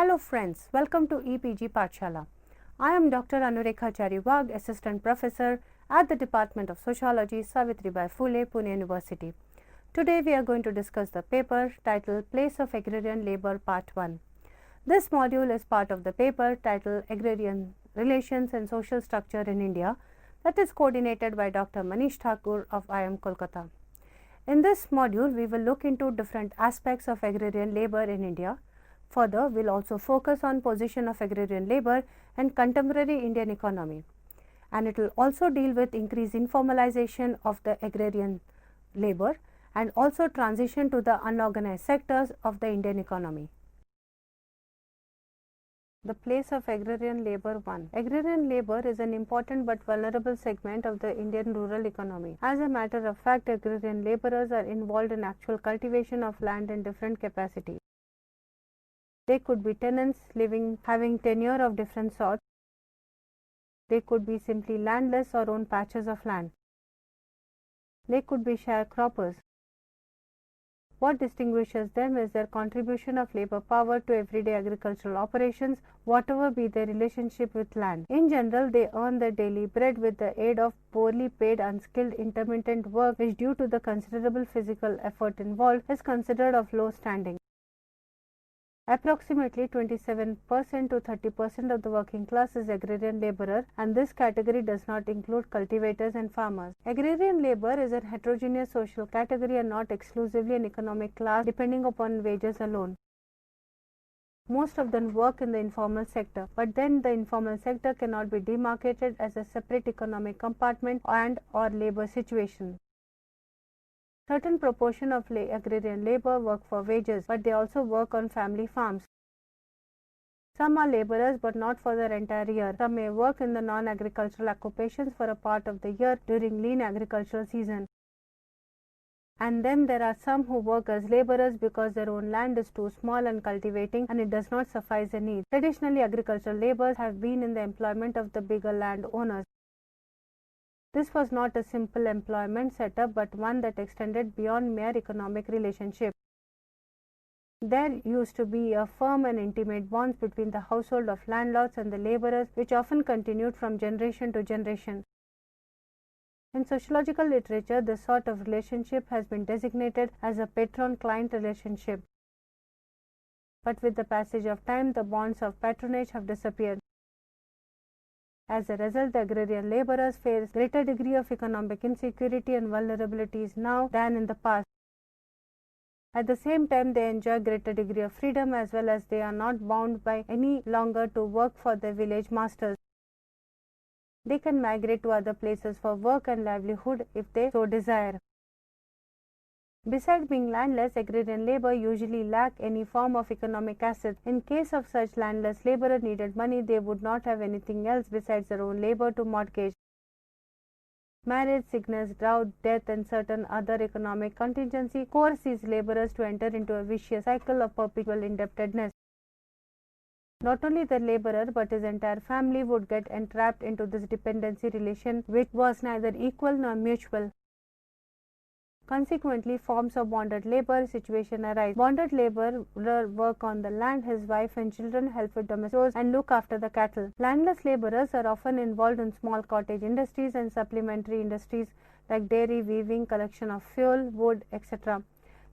Hello friends, welcome to EPG Pathshala. I am Dr. Anurekhachari Wagh, Assistant Professor at the Department of Sociology, Savitribai Phule, Pune University. Today we are going to discuss the paper titled Place of Agrarian Labour Part 1. This module is part of the paper titled Agrarian Relations and Social Structure in India that is coordinated by Dr. Manish Thakur of IIM Kolkata. In this module, we will look into different aspects of agrarian labour in India. Further, we will also focus on position of agrarian labour and contemporary Indian economy, and it will also deal with increased informalization of the agrarian labour and also transition to the unorganized sectors of the Indian economy. The place of agrarian labour 1. Agrarian labour is an important but vulnerable segment of the Indian rural economy. As a matter of fact, agrarian labourers are involved in actual cultivation of land in different capacities. They could be tenants having tenure of different sorts. They could be simply landless or own patches of land. They could be sharecroppers. What distinguishes them is their contribution of labour power to everyday agricultural operations, whatever be their relationship with land. In general, they earn their daily bread with the aid of poorly paid, unskilled, intermittent work, which due to the considerable physical effort involved is considered of low standing. Approximately 27% to 30% of the working class is agrarian labourer, and this category does not include cultivators and farmers. Agrarian labour is a heterogeneous social category and not exclusively an economic class depending upon wages alone. Most of them work in the informal sector, but then the informal sector cannot be demarcated as a separate economic compartment and/or labour situation. Certain proportion of agrarian labour work for wages, but they also work on family farms. Some are labourers but not for their entire year. Some may work in the non-agricultural occupations for a part of the year during lean agricultural season. And then there are some who work as labourers because their own land is too small and cultivating and it does not suffice their needs. Traditionally, agricultural labourers have been in the employment of the bigger land owners. This was not a simple employment setup, but one that extended beyond mere economic relationship. There used to be a firm and intimate bonds between the household of landlords and the labourers, which often continued from generation to generation. In sociological literature, this sort of relationship has been designated as a patron-client relationship. But with the passage of time, the bonds of patronage have disappeared. As a result, the agrarian labourers face greater degree of economic insecurity and vulnerabilities now than in the past. At the same time, they enjoy greater degree of freedom as well as they are not bound by any longer to work for their village masters. They can migrate to other places for work and livelihood if they so desire. Besides being landless, agrarian labour usually lack any form of economic assets. In case of such landless labourer needed money, they would not have anything else besides their own labour to mortgage. Marriage, sickness, drought, death and certain other economic contingency coerce these labourers to enter into a vicious cycle of perpetual indebtedness. Not only the labourer but his entire family would get entrapped into this dependency relation, which was neither equal nor mutual. Consequently, forms of bonded labour situation arise. Bonded labourer work on the land, his wife and children help with domestic chores and look after the cattle. Landless labourers are often involved in small cottage industries and supplementary industries like dairy, weaving, collection of fuel, wood, etc.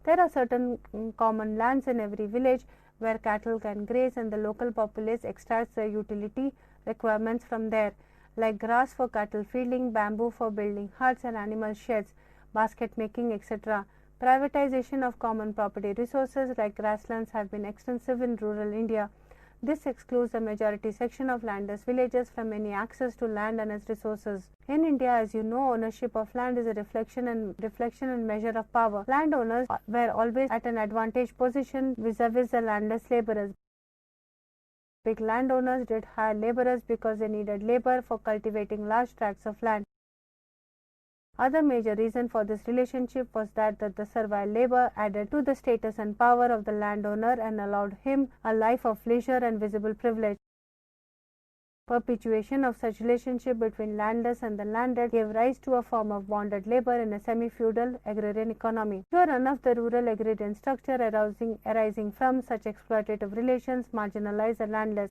There are certain common lands in every village where cattle can graze, and the local populace extracts their utility requirements from there, like grass for cattle feeding, bamboo for building huts and animal sheds, basket making, etc. Privatization of common property resources like grasslands have been extensive in rural India. This excludes the majority section of landless villages from any access to land and its resources. In India, as you know, ownership of land is a reflection and measure of power. Landowners were always at an advantage position vis-a-vis the landless labourers. Big landowners did hire labourers because they needed labour for cultivating large tracts of land. Other major reason for this relationship was that the servile labour added to the status and power of the landowner and allowed him a life of leisure and visible privilege. Perpetuation of such relationship between landless and the landed gave rise to a form of bonded labor in a semi-feudal agrarian economy. Pure run of the rural agrarian structure arising from such exploitative relations marginalized the landless.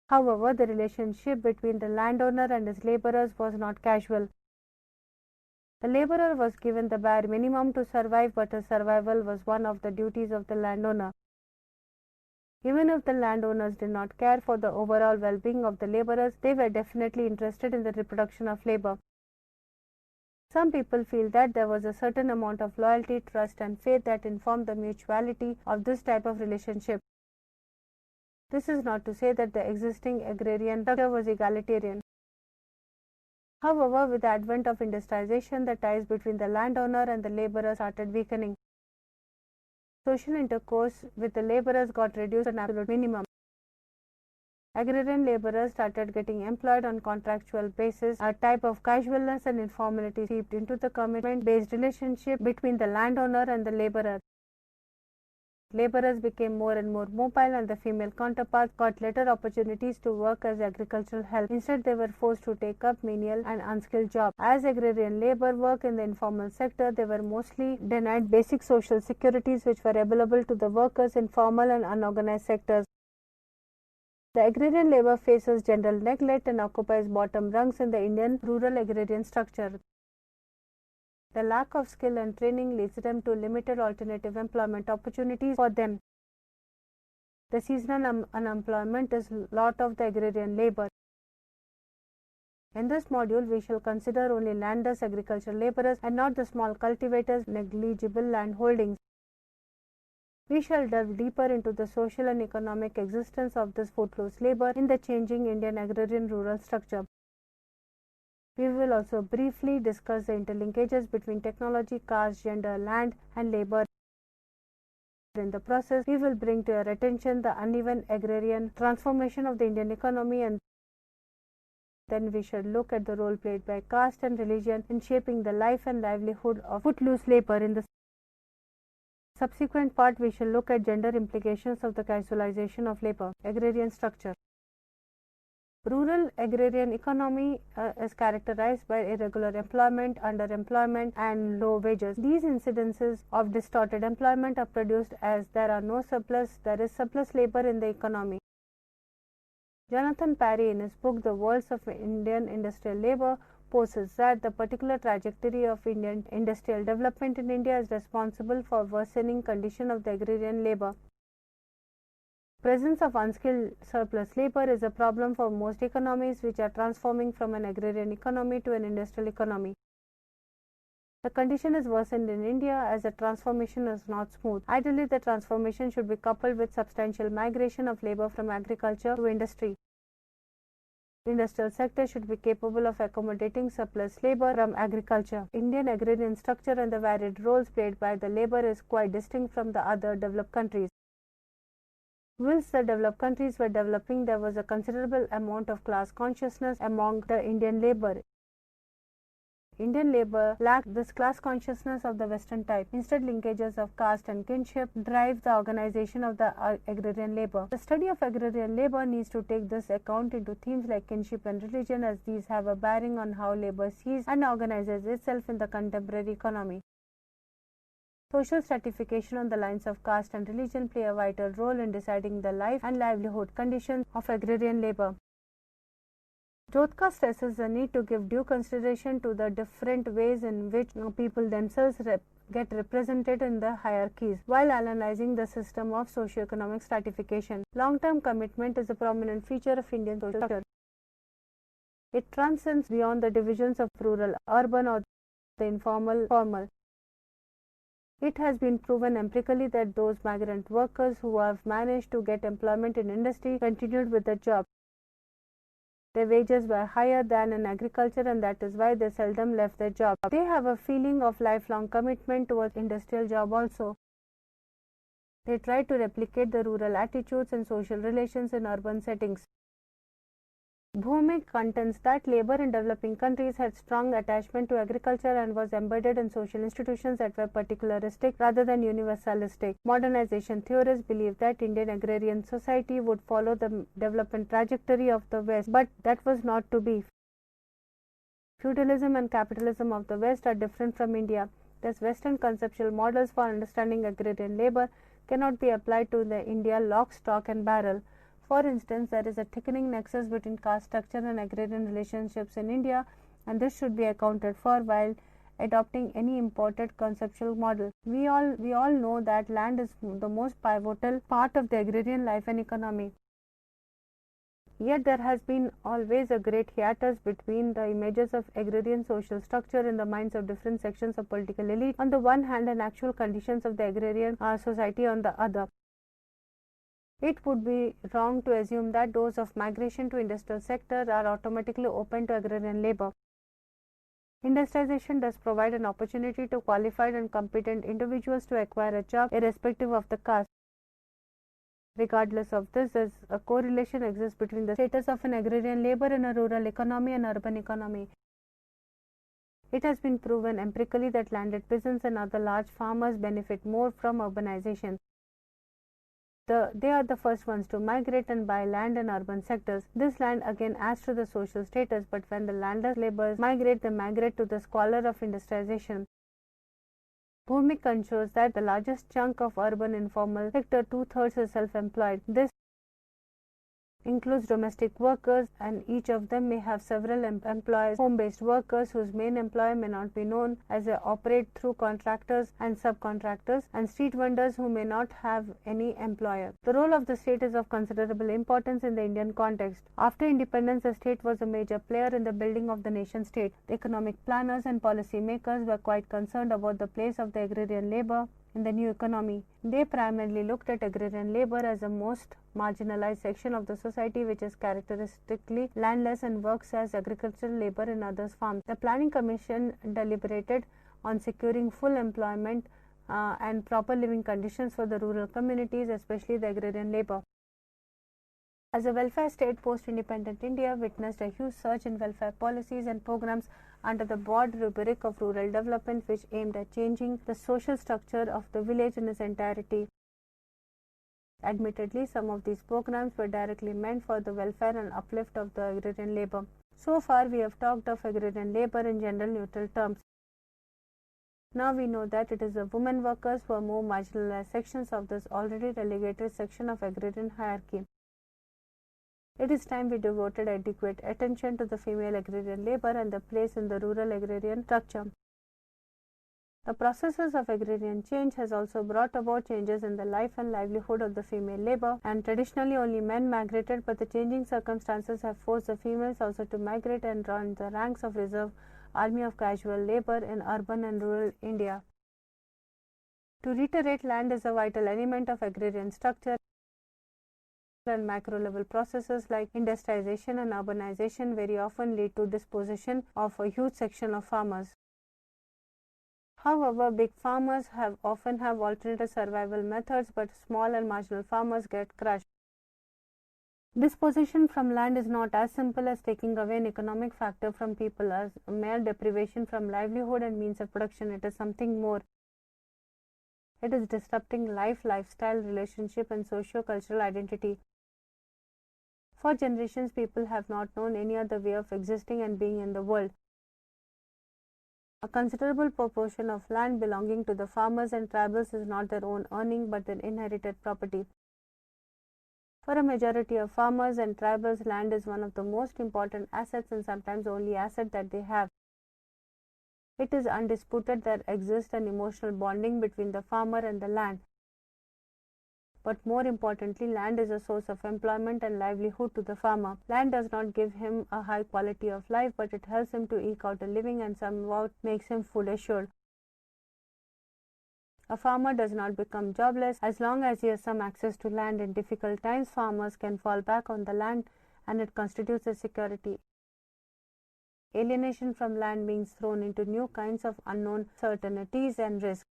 However, the relationship between the landowner and his laborers was not casual. The laborer was given the bare minimum to survive, but his survival was one of the duties of the landowner. Even if the landowners did not care for the overall well-being of the laborers, they were definitely interested in the reproduction of labor. Some people feel that there was a certain amount of loyalty, trust, and faith that informed the mutuality of this type of relationship. This is not to say that the existing agrarian structure was egalitarian. However, with the advent of industrialization, the ties between the landowner and the laborer started weakening. Social intercourse with the laborers got reduced to an absolute minimum. Agrarian laborers started getting employed on contractual basis. A type of casualness and informality seeped into the commitment-based relationship between the landowner and the laborer. Laborers became more and more mobile, and the female counterparts got lesser opportunities to work as agricultural help. Instead, they were forced to take up menial and unskilled jobs. As agrarian labor worked in the informal sector, they were mostly denied basic social securities which were available to the workers in formal and unorganized sectors. The agrarian labor faces general neglect and occupies bottom rungs in the Indian rural agrarian structure. The lack of skill and training leads them to limited alternative employment opportunities for them. The seasonal unemployment is a lot of the agrarian labor. In this module, we shall consider only landless agricultural laborers and not the small cultivators, negligible land holdings. We shall delve deeper into the social and economic existence of this footloose labor in the changing Indian agrarian rural structure. We will also briefly discuss the interlinkages between technology, caste, gender, land, and labor. In the process, we will bring to your attention the uneven agrarian transformation of the Indian economy, and then we shall look at the role played by caste and religion in shaping the life and livelihood of footloose labor. In the subsequent part, we shall look at gender implications of the casualization of labor. Agrarian structure. Rural agrarian economy is characterized by irregular employment, underemployment, and low wages. These incidences of distorted employment are produced as there is surplus labor in the economy. Jonathan Parry, in his book The Worlds of Indian Industrial Labor, posits that the particular trajectory of Indian industrial development in India is responsible for worsening condition of the agrarian labor. Presence of unskilled surplus labor is a problem for most economies which are transforming from an agrarian economy to an industrial economy. The condition is worsened in India as the transformation is not smooth. Ideally, the transformation should be coupled with substantial migration of labor from agriculture to industry. The industrial sector should be capable of accommodating surplus labor from agriculture. Indian agrarian structure and the varied roles played by the labor is quite distinct from the other developed countries. Whilst the developed countries were developing, there was a considerable amount of class consciousness among the Indian labor. Indian labor lacked this class consciousness of the Western type. Instead, linkages of caste and kinship drive the organization of the agrarian labor. The study of agrarian labor needs to take this account into themes like kinship and religion, as these have a bearing on how labor sees and organizes itself in the contemporary economy. Social stratification on the lines of caste and religion play a vital role in deciding the life and livelihood conditions of agrarian labor. Jyotka stresses the need to give due consideration to the different ways in which people themselves get represented in the hierarchies while analyzing the system of socio-economic stratification. Long-term commitment is a prominent feature of Indian social structure. It transcends beyond the divisions of rural, urban, or the informal, formal. It has been proven empirically that those migrant workers who have managed to get employment in industry continued with the job. Their wages were higher than in agriculture, and that is why they seldom left their job. They have a feeling of lifelong commitment towards industrial job also. They try to replicate the rural attitudes and social relations in urban settings. Bhumik contends that labor in developing countries had strong attachment to agriculture and was embedded in social institutions that were particularistic rather than universalistic. Modernization theorists believe that Indian agrarian society would follow the development trajectory of the West, but that was not to be. Feudalism and capitalism of the West are different from India. Thus, Western conceptual models for understanding agrarian labor cannot be applied to the India lock, stock and barrel. For instance, there is a thickening nexus between caste structure and agrarian relationships in India, and this should be accounted for while adopting any imported conceptual model. We all know that land is the most pivotal part of the agrarian life and economy. Yet there has been always a great hiatus between the images of agrarian social structure in the minds of different sections of political elite on the one hand and actual conditions of the agrarian society on the other. It would be wrong to assume that those of migration to industrial sector are automatically open to agrarian labor. Industrialization does provide an opportunity to qualified and competent individuals to acquire a job irrespective of the caste. Regardless of this, a correlation exists between the status of an agrarian labor in a rural economy and urban economy. It has been proven empirically that landed peasants and other large farmers benefit more from urbanization. They are the first ones to migrate and buy land in urban sectors. This land again adds to the social status, but when the landless laborers migrate, they migrate to the squalor of industrialization. Bhumik ensures that the largest chunk of urban informal sector, 2/3, is self-employed. This includes domestic workers, and each of them may have several employees. Home-based workers whose main employer may not be known as they operate through contractors and subcontractors, and street vendors who may not have any employer. The role of the state is of considerable importance in the Indian context. After independence, the state was a major player in the building of the nation state. The economic planners and policy makers were quite concerned about the place of the agrarian labor in the new economy. They primarily looked at agrarian labor as a most marginalized section of the society which is characteristically landless and works as agricultural labor in others' farms. The Planning Commission deliberated on securing full employment and proper living conditions for the rural communities, especially the agrarian labor. As a welfare state, post-independent India witnessed a huge surge in welfare policies and programs under the broad rubric of rural development, which aimed at changing the social structure of the village in its entirety. Admittedly, some of these programs were directly meant for the welfare and uplift of the agrarian labor. So far, we have talked of agrarian labor in general neutral terms. Now we know that it is the women workers who are more marginalized sections of this already relegated section of agrarian hierarchy. It is time we devoted adequate attention to the female agrarian labor and the place in the rural agrarian structure. The processes of agrarian change has also brought about changes in the life and livelihood of the female labor, and traditionally only men migrated, but the changing circumstances have forced the females also to migrate and join the ranks of reserve army of casual labor in urban and rural India. To reiterate, land is a vital element of agrarian structure, and macro level processes like industrialization and urbanization very often lead to dispossession of a huge section of farmers. However, big farmers often have alternative survival methods, but small and marginal farmers get crushed. Dispossession from land is not as simple as taking away an economic factor from people as mere deprivation from livelihood and means of production. It is something more. It is disrupting life, lifestyle, relationship, and socio-cultural identity. For generations, people have not known any other way of existing and being in the world. A considerable proportion of land belonging to the farmers and tribals is not their own earning but their inherited property. For a majority of farmers and tribals, land is one of the most important assets and sometimes only asset that they have. It is undisputed that there exists an emotional bonding between the farmer and the land. But more importantly, land is a source of employment and livelihood to the farmer. Land does not give him a high quality of life, but it helps him to eke out a living and somewhat makes him food assured. A farmer does not become jobless as long as he has some access to land. In difficult times, farmers can fall back on the land and it constitutes a security. Alienation from land means thrown into new kinds of unknown certainties and risks.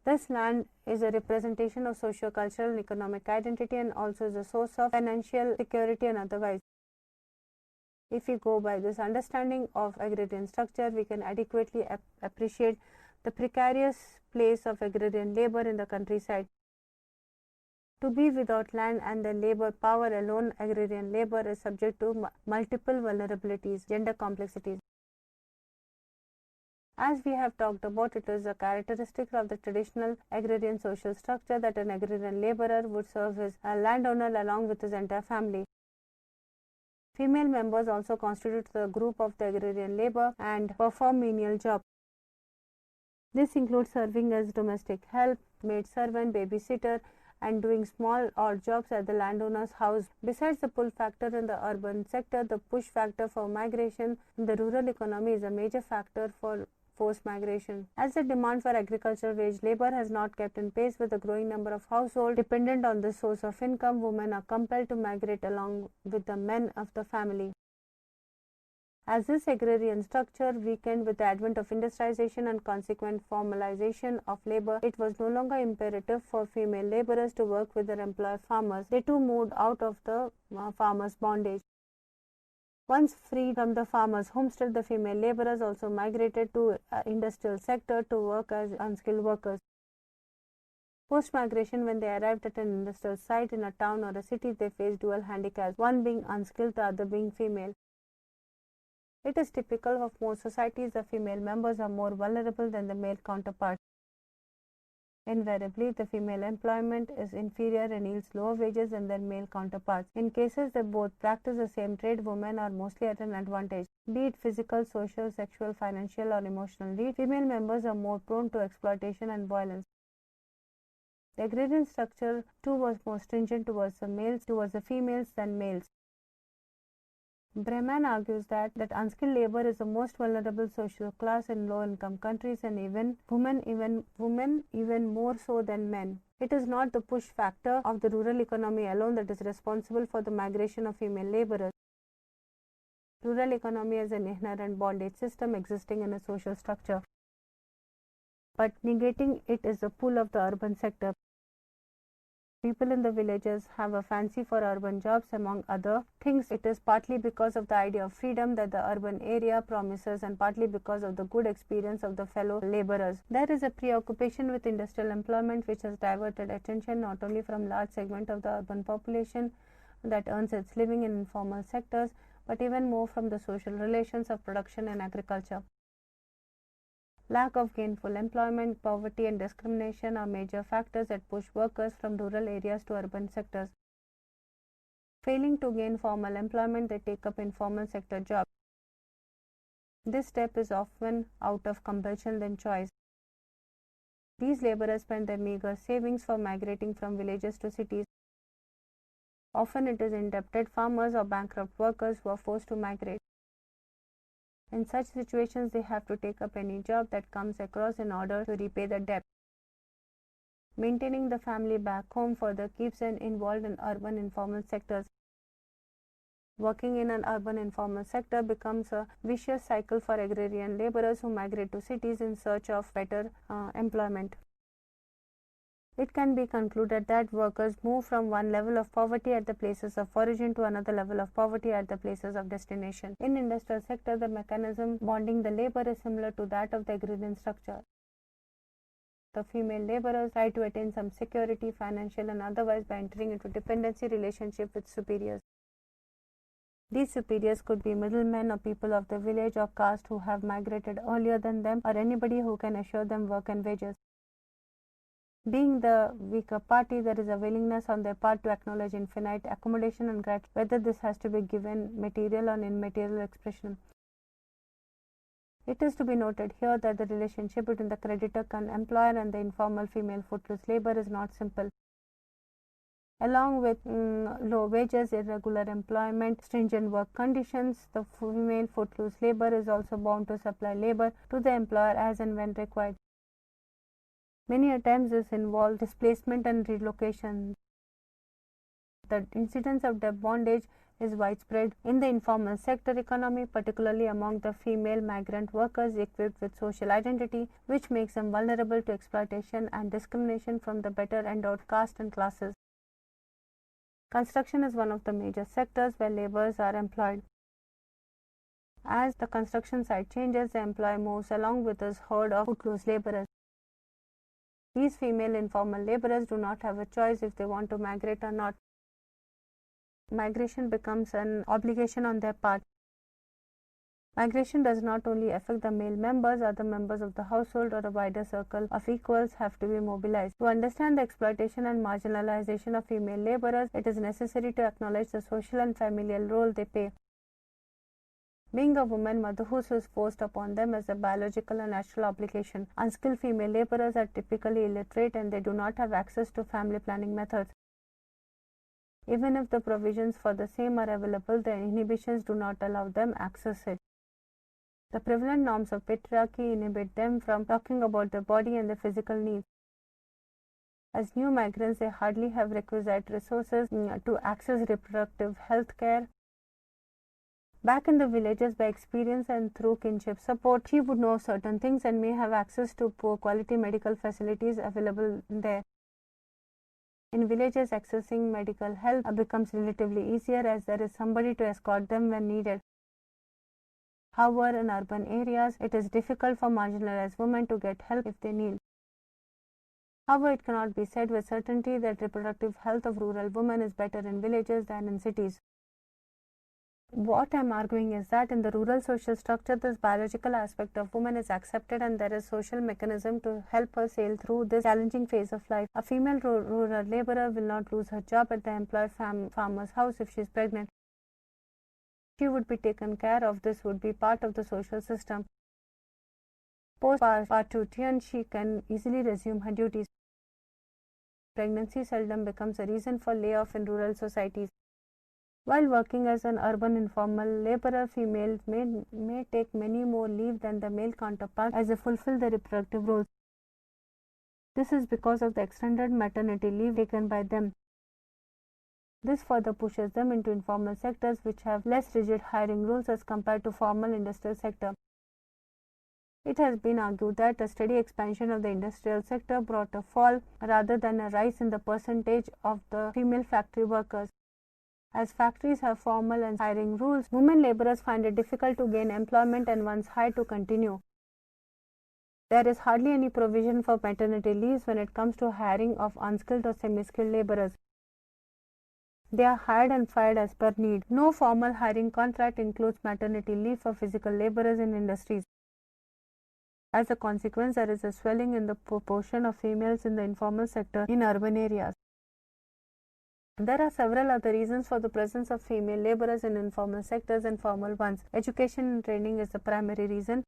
Thus, land is a representation of socio-cultural and economic identity and also is a source of financial security and otherwise. If we go by this understanding of agrarian structure, we can adequately appreciate the precarious place of agrarian labor in the countryside. To be without land and the labor power alone, agrarian labor is subject to multiple vulnerabilities, gender complexities. As we have talked about, it is a characteristic of the traditional agrarian social structure that an agrarian laborer would serve as a landowner along with his entire family. Female members also constitute the group of the agrarian labor and perform menial jobs. This includes serving as domestic help, maid servant, babysitter, and doing small odd jobs at the landowner's house. Besides the pull factor in the urban sector, the push factor for migration in the rural economy is a major factor for forced migration. As the demand for agricultural wage labor has not kept in pace with the growing number of households dependent on this source of income, women are compelled to migrate along with the men of the family. As this agrarian structure weakened with the advent of industrialization and consequent formalization of labor, it was no longer imperative for female laborers to work with their employer farmers. They too moved out of the farmers' bondage. Once freed from the farmers' homestead, the female laborers also migrated to industrial sector to work as unskilled workers. Post-migration, when they arrived at an industrial site in a town or a city, they faced dual handicaps, one being unskilled, the other being female. It is typical of most societies the female members are more vulnerable than the male counterparts. Invariably, the female employment is inferior and yields lower wages than their male counterparts. In cases that both practice the same trade, women are mostly at an advantage. Be it physical, social, sexual, financial, or emotional need, female members are more prone to exploitation and violence. The agrarian structure too was more stringent towards the females than males. Breman argues that unskilled labor is the most vulnerable social class in low-income countries, and women more so than men. It is not the push factor of the rural economy alone that is responsible for the migration of female laborers. Rural economy is an inherent bondage system existing in a social structure, but negating it is the pull of the urban sector. People in the villages have a fancy for urban jobs. Among other things, it is partly because of the idea of freedom that the urban area promises, and partly because of the good experience of the fellow laborers. There is a preoccupation with industrial employment which has diverted attention not only from large segment of the urban population that earns its living in informal sectors, but even more from the social relations of production and agriculture. Lack of gainful employment, poverty, and discrimination are major factors that push workers from rural areas to urban sectors. Failing to gain formal employment, they take up informal sector jobs. This step is often out of compulsion than choice. These laborers spend their meager savings for migrating from villages to cities. Often it is indebted farmers or bankrupt workers who are forced to migrate. In such situations, they have to take up any job that comes across in order to repay the debt. Maintaining the family back home further keeps them involved in urban informal sectors. Working in an urban informal sector becomes a vicious cycle for agrarian laborers who migrate to cities in search of better employment. It can be concluded that workers move from one level of poverty at the places of origin to another level of poverty at the places of destination. In industrial sector, the mechanism bonding the labor is similar to that of the agrarian structure. The female laborers try to attain some security, financial and otherwise, by entering into dependency relationship with superiors. These superiors could be middlemen or people of the village or caste who have migrated earlier than them, or anybody who can assure them work and wages. Being the weaker party, there is a willingness on their part to acknowledge infinite accommodation and grant, whether this has to be given material or immaterial expression. It is to be noted here that the relationship between the creditor employer and the informal female footloose labor is not simple. Along with low wages, irregular employment, stringent work conditions, the female footloose labor is also bound to supply labor to the employer as and when required. Many times this involves displacement and relocation. The incidence of debt bondage is widespread in the informal sector economy, particularly among the female migrant workers equipped with social identity, which makes them vulnerable to exploitation and discrimination from the better endowed caste and classes. Construction is one of the major sectors where laborers are employed. As the construction site changes, the employee moves along with his herd of footloose laborers. These female informal laborers do not have a choice if they want to migrate or not. Migration becomes an obligation on their part. Migration does not only affect the male members, other members of the household or a wider circle of equals have to be mobilized. To understand the exploitation and marginalization of female laborers, it is necessary to acknowledge the social and familial role they play. Being a woman, motherhood is forced upon them as a biological and natural obligation. Unskilled female laborers are typically illiterate and they do not have access to family planning methods. Even if the provisions for the same are available, the inhibitions do not allow them access it. The prevalent norms of patriarchy inhibit them from talking about their body and their physical needs. As new migrants, they hardly have requisite resources to access reproductive health care. Back in the villages, by experience and through kinship support, she would know certain things and may have access to poor quality medical facilities available there. In villages, accessing medical help becomes relatively easier as there is somebody to escort them when needed. However, in urban areas, it is difficult for marginalized women to get help if they need. However, it cannot be said with certainty that reproductive health of rural women is better in villages than in cities. What I am arguing is that in the rural social structure, this biological aspect of woman is accepted and there is social mechanism to help her sail through this challenging phase of life. A female rural laborer will not lose her job at the employed farmer's house if she is pregnant. She would be taken care of. This would be part of the social system. Post-parturition, she can easily resume her duties. Pregnancy seldom becomes a reason for layoff in rural societies. While working as an urban informal laborer, females may take many more leave than the male counterpart as they fulfill their reproductive roles. This is because of the extended maternity leave taken by them. This further pushes them into informal sectors which have less rigid hiring rules as compared to formal industrial sector. It has been argued that a steady expansion of the industrial sector brought a fall rather than a rise in the percentage of the female factory workers. As factories have formal and hiring rules, women laborers find it difficult to gain employment and once hired to continue. There is hardly any provision for maternity leaves when it comes to hiring of unskilled or semi-skilled laborers. They are hired and fired as per need. No formal hiring contract includes maternity leave for physical laborers in industries. As a consequence, there is a swelling in the proportion of females in the informal sector in urban areas. There are several other reasons for the presence of female laborers in informal sectors and formal ones. Education and training is the primary reason.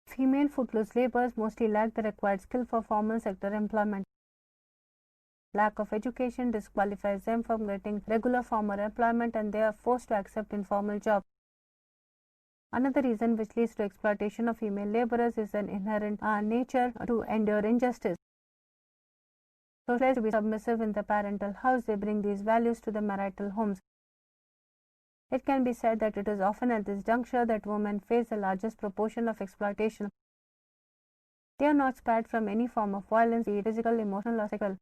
Female footloose laborers mostly lack the required skill for formal sector employment. Lack of education disqualifies them from getting regular formal employment and they are forced to accept informal jobs. Another reason which leads to exploitation of female laborers is an inherent nature to endure injustice. Socialized to be submissive in the parental house, they bring these values to the marital homes. It can be said that it is often at this juncture that women face the largest proportion of exploitation. They are not spared from any form of violence, be it physical, emotional, or sexual.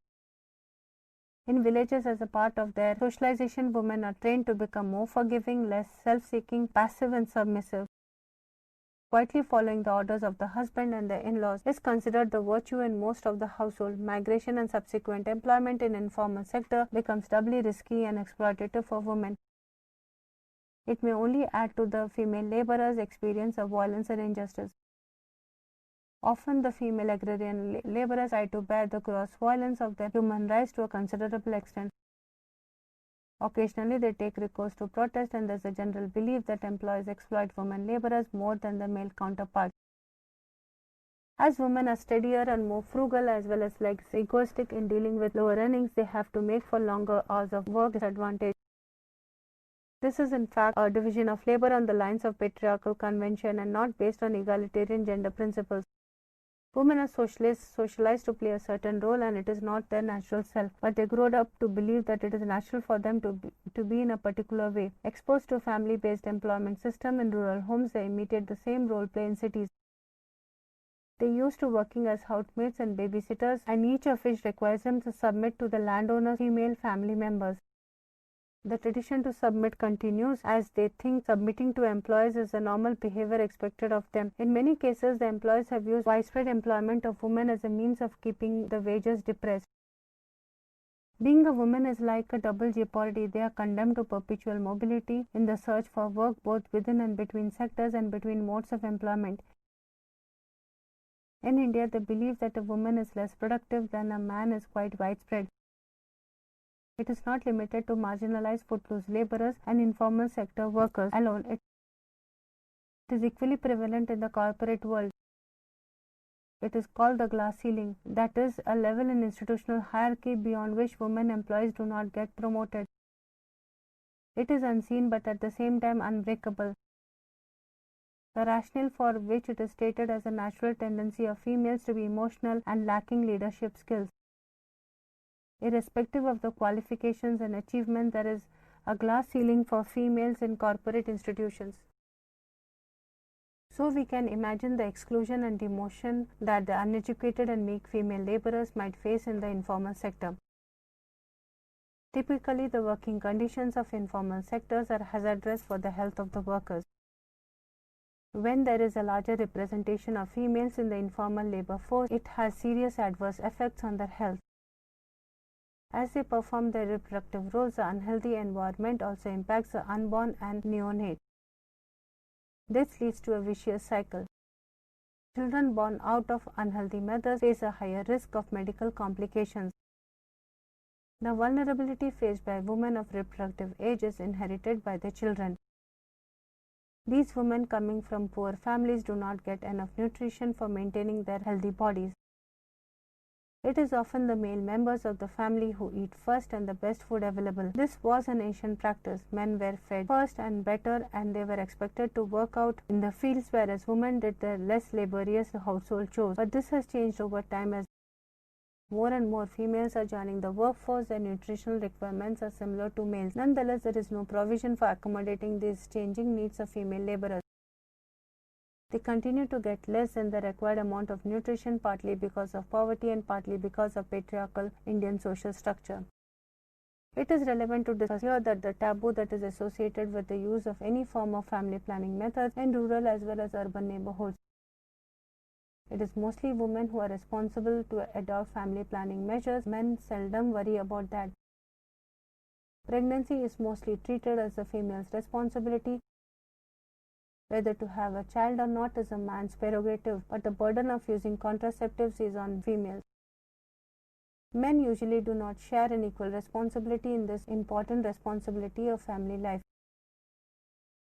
In villages, as a part of their socialization, women are trained to become more forgiving, less self-seeking, passive and submissive. Quietly following the orders of the husband and the in-laws is considered the virtue in most of the household. Migration and subsequent employment in informal sector becomes doubly risky and exploitative for women. It may only add to the female laborers' experience of violence and injustice. Often the female agrarian laborers try to bear the gross violence of their human rights to a considerable extent. Occasionally they take recourse to protest and there is a general belief that employers exploit women laborers more than the male counterparts. As women are steadier and more frugal as well as less egoistic in dealing with lower earnings, they have to make for longer hours of work disadvantage. This is in fact a division of labor on the lines of patriarchal convention and not based on egalitarian gender principles. Women are socialized to play a certain role and it is not their natural self, but they grow up to believe that it is natural for them to be in a particular way. Exposed to a family-based employment system in rural homes, they imitate the same role play in cities. They are used to working as housemates and babysitters, and each of which requires them to submit to the landowner's female family members. The tradition to submit continues as they think submitting to employers is a normal behavior expected of them. In many cases, the employers have used widespread employment of women as a means of keeping the wages depressed. Being a woman is like a double jeopardy. They are condemned to perpetual mobility in the search for work both within and between sectors and between modes of employment. In India, the belief that a woman is less productive than a man is quite widespread. It is not limited to marginalized footloose laborers and informal sector workers alone. It is equally prevalent in the corporate world. It is called the glass ceiling, that is, a level in institutional hierarchy beyond which women employees do not get promoted. It is unseen but at the same time unbreakable. The rationale for which it is stated as a natural tendency of females to be emotional and lacking leadership skills. Irrespective of the qualifications and achievements, there is a glass ceiling for females in corporate institutions. So we can imagine the exclusion and demotion that the uneducated and meek female laborers might face in the informal sector. Typically, the working conditions of informal sectors are hazardous for the health of the workers. When there is a larger representation of females in the informal labor force, it has serious adverse effects on their health. As they perform their reproductive roles, the unhealthy environment also impacts the unborn and neonate. This leads to a vicious cycle. Children born out of unhealthy mothers face a higher risk of medical complications. The vulnerability faced by women of reproductive age is inherited by their children. These women coming from poor families do not get enough nutrition for maintaining their healthy bodies. It is often the male members of the family who eat first and the best food available. This was an ancient practice. Men were fed first and better, and they were expected to work out in the fields, whereas women did the less laborious household chores. But this has changed over time as more and more females are joining the workforce. Their nutritional requirements are similar to males. Nonetheless, there is no provision for accommodating these changing needs of female laborers. They continue to get less than the required amount of nutrition, partly because of poverty and partly because of patriarchal Indian social structure. It is relevant to discuss here that the taboo that is associated with the use of any form of family planning methods in rural as well as urban neighborhoods. It is mostly women who are responsible to adopt family planning measures. Men seldom worry about that. Pregnancy is mostly treated as the female's responsibility. Whether to have a child or not is a man's prerogative, but the burden of using contraceptives is on females. Men usually do not share an equal responsibility in this important responsibility of family life.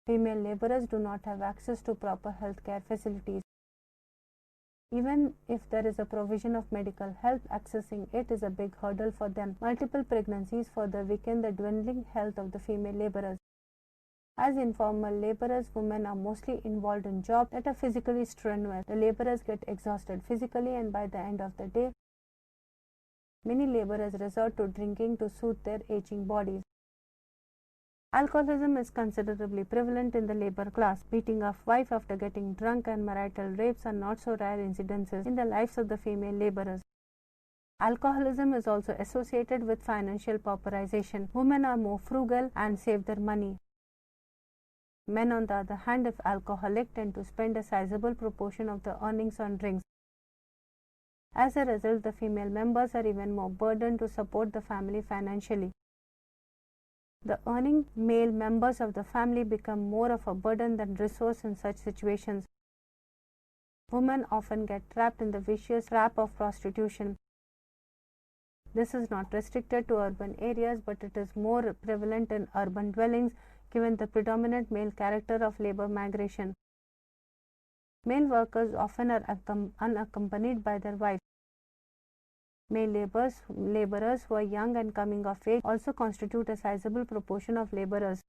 Female laborers do not have access to proper health care facilities. Even if there is a provision of medical help, accessing it is a big hurdle for them. Multiple pregnancies further weaken the dwindling health of the female laborers. As informal laborers, women are mostly involved in jobs that are physically strenuous. The laborers get exhausted physically, and by the end of the day, many laborers resort to drinking to soothe their aging bodies. Alcoholism is considerably prevalent in the labor class. Beating of wife after getting drunk and marital rapes are not so rare incidences in the lives of the female laborers. Alcoholism is also associated with financial pauperization. Women are more frugal and save their money. Men, on the other hand, if alcoholic, tend to spend a sizable proportion of the earnings on drinks. As a result, the female members are even more burdened to support the family financially. The earning male members of the family become more of a burden than resource in such situations. Women often get trapped in the vicious trap of prostitution. This is not restricted to urban areas, but it is more prevalent in urban dwellings, given the predominant male character of labor migration. Male workers often are unaccompanied by their wives. Male laborers who are young and coming of age also constitute a sizable proportion of laborers.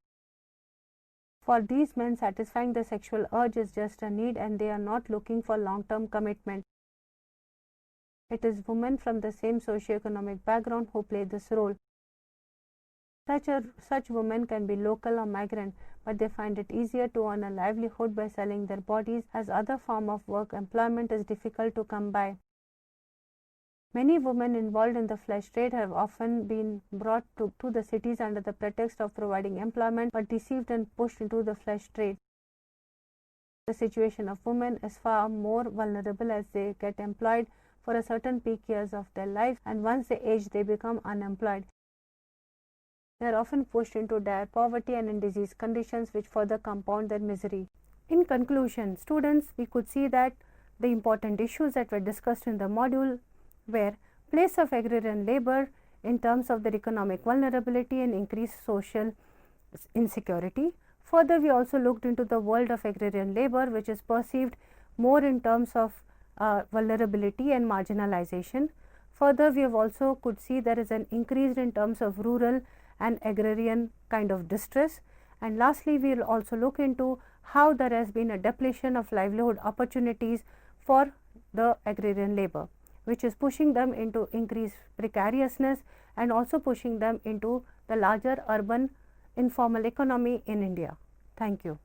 For these men, satisfying the sexual urge is just a need, and they are not looking for long-term commitment. It is women from the same socioeconomic background who play this role. Such women can be local or migrant, but they find it easier to earn a livelihood by selling their bodies, as other form of work employment is difficult to come by. Many women involved in the flesh trade have often been brought to the cities under the pretext of providing employment, but deceived and pushed into the flesh trade. The situation of women is far more vulnerable as they get employed for a certain peak years of their life, and once they age, they become unemployed. They are often pushed into dire poverty and in disease conditions which further compound their misery. In conclusion, students, we could see that the important issues that were discussed in the module were place of agrarian labor in terms of their economic vulnerability and increased social insecurity. Further, we also looked into the world of agrarian labor, which is perceived more in terms of vulnerability and marginalization. Further, we have also could see there is an increase in terms of rural and agrarian kind of distress. And lastly, we will also look into how there has been a depletion of livelihood opportunities for the agrarian labor, which is pushing them into increased precariousness and also pushing them into the larger urban informal economy in India. Thank you.